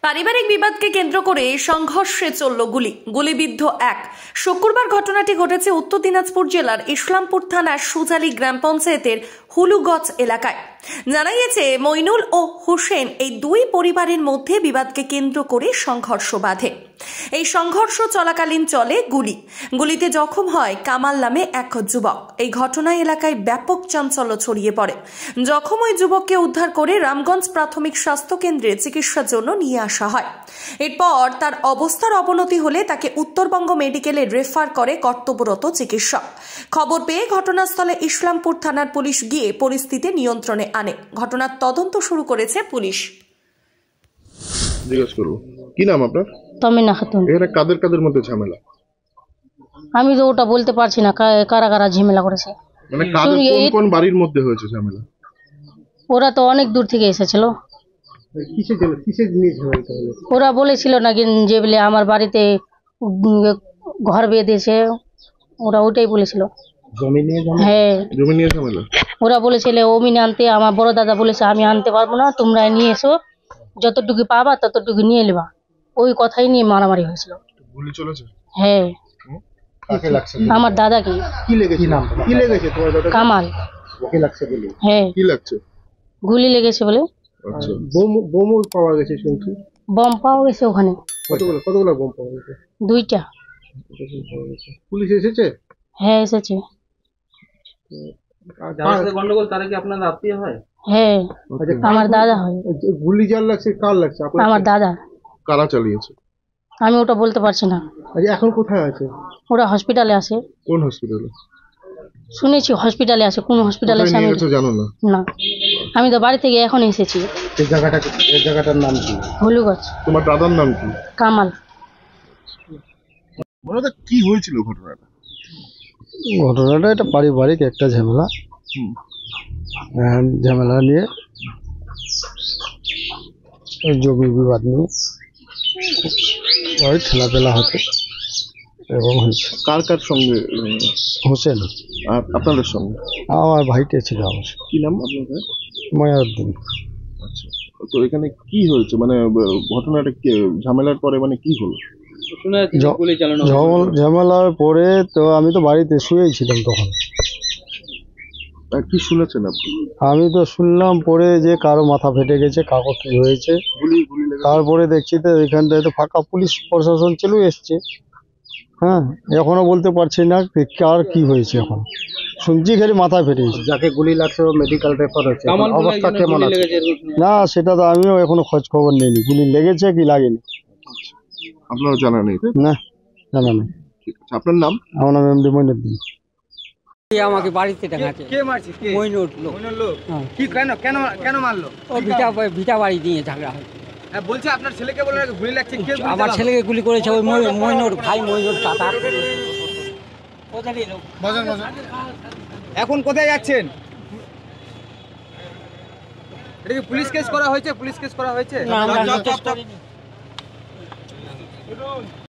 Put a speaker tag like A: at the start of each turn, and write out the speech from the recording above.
A: পারিবারিক বিবাদকে কেন্দ্র করে সংঘর্ষে চলল গুলিবিদ্ধ এক। শুক্রবার ঘটনাটি ঘটেছে উত্তর দিনাজপুর জেলার ইসলামপুর থানার সুজালি গ্রাম পঞ্চায়েতের হুলুগছ এলাকায়। জানা গেছে, মইনুল ও হোসেন এই দুই পরিবারের মধ্যে বিবাদকে কেন্দ্র করে সংঘর্ষ বাধে। এই সংঘর্ষ চলাকালীন চলে গুলিতে জখম হয় কামাল নামে এক যুবক। এই ঘটনায় এলাকায় ব্যাপক চাঞ্চল্য ছড়িয়ে পড়ে। জখম ওই যুবককে উদ্ধার করে রামগঞ্জ প্রাথমিক স্বাস্থ্য কেন্দ্রে চিকিৎসার জন্য নিয়ে আসা হয়। এরপর তার অবস্থার অবনতি হলে তাকে উত্তরবঙ্গ মেডিকেলে রেফার করে কর্তব্যরত চিকিৎসক। খবর পেয়ে ঘটনাস্থলে ইসলামপুর থানার পুলিশ গিয়ে পরিস্থিতি নিয়ন্ত্রণে আনে। ঘটনার তদন্ত শুরু করেছে পুলিশ।
B: জিজ্ঞেস করব, কি নাম আপনার?
C: তমিনা খাতুন।
B: এখানে কাদের মধ্যে ঝামেলা?
C: আমি তো ওটা বলতে পারছি না কারা কারা ঝামেলা করেছে।
B: মানে কোন বাড়ির মধ্যে হয়েছে ঝামেলা?
C: ওরা তো অনেক দূর থেকে এসেছিল। ওরা বলেছিল নাকি যে বলে আমার বাড়িতে ঘর বেঁধেছে, ওরা ওটাই বলেছিল। হ্যাঁ,
B: জমি নিয়ে ঝামেলা।
C: ওরা বলেছিল অমিনে আনতে, আমার বড় দাদা বলেছে আমি আনতে পারবো না, তোমরা নিয়ে এসো, যতটুকু পাবা ততটুকু নিয়ে নেবা। ওই কথাই নিয়ে মারামারি হয়েছিল।
B: গুলি চলেছে?
C: হ্যাঁ।
B: কাকে লাগছে?
C: আমার দাদাকে।
B: কি লেগেছে? কি লেগেছে তোমার দাদা?
C: কামাল।
B: ওকে লাগছে বলে?
C: হ্যাঁ।
B: কি লাগছে?
C: গুলি লেগেছে বলে।
B: আচ্ছা, বোম পাওয়া গেছে শুনছি।
C: বম পাওয়া গেছে ওখানে।
B: কতগুলো বোম পাওয়া গেছে?
C: দুইটা।
B: পুলিশ এসেছে?
C: হ্যাঁ, এসেছে।
D: গন্ডগোল তারা কি আপনার আত্মীয় হয়?
C: হ্যাঁ, আমার দাদা হয়।
B: গুলি যার লাগছে কার লাগছে?
C: আমার দাদা।
B: কারা চালিয়েছে?
C: আমি ওটা বলতে পারছি না।
B: এখন কোথায় আছে?
C: ওরা হসপিটালে আছে।
B: কোন হসপিটালে?
C: শুনেছি হসপিটালে আছে। কোন হসপিটালে আছে আমি
B: জানো না? না,
C: আমি তো বাড়ি থেকে এখন এসেছি।
B: এই জায়গাটার নাম কি?
C: হুলুগছ।
B: তোমার দাদার নাম কি?
C: কামাল।
B: বলো, কি হয়েছিল ঘটনাটা?
E: এটা পারিবারিক একটা ঝামেলা। ঝামেলা নিয়ে জমি বিবাদ নিয়ে ওই ঠেলাপেলা হতে এবং হয়েছে।
B: কার সঙ্গে?
E: হোসেন।
B: আর আপনাদের সঙ্গে?
E: আমার ভাইটা ছিল। আমার
B: কি নাম আপনাদের?
E: মায়াউদ্দিন।
B: আচ্ছা, তো এখানে কি হয়েছে, মানে ঘটনাটা ঝামেলার পরে মানে কি হলো?
E: ঝামেলার পরে তো আমি তো বাড়িতে শুয়েই ছিলাম তখন।
B: কি শুনেছেন আপনি?
E: আমি তো শুনলাম পরে যে কারো মাথা ফেটে গেছে, কারো কি হয়েছে। তারপরে দেখছি তো এখানটায় তো ফাঁকা, পুলিশ প্রশাসন চলে এসছে। হ্যাঁ, এখনো বলতে পারছি না কার কি হয়েছে। এখন শুনছি খালি মাথা ফেটে গেছে।
D: যাকে গুলি লাগছে মেডিকেল রেফার হয়েছে, অবস্থা কেমন আছে?
E: না, সেটা তো আমিও এখনো খোঁজ খবর নিইনি, গুলি লেগেছে কি লাগেনি।
B: আপনার জানা নেই?
E: না, জানা নেই।
B: আপনার নাম?
E: আমার নাম এমডি মইনুদ্দিন।
F: আমাকে বাড়িতে ডাকাছে। কে মারছে? মইনুল লোক।
D: কি কেন মারলো?
F: ও ভিটা বাড়ি দিয়ে ঝগড়া হয়।
D: হ্যাঁ, বলছে আপনার ছেলেকে বলে গুলি লাগছে। কে?
F: আমার ছেলেকে গুলি করেছে ওই মইনুর ভাই, মইনুর চাচা।
D: এখন কোথায় যাচ্ছেন? এটা কি পুলিশ কেস করা হয়েছে?
F: না, আমরা কেস করিনি।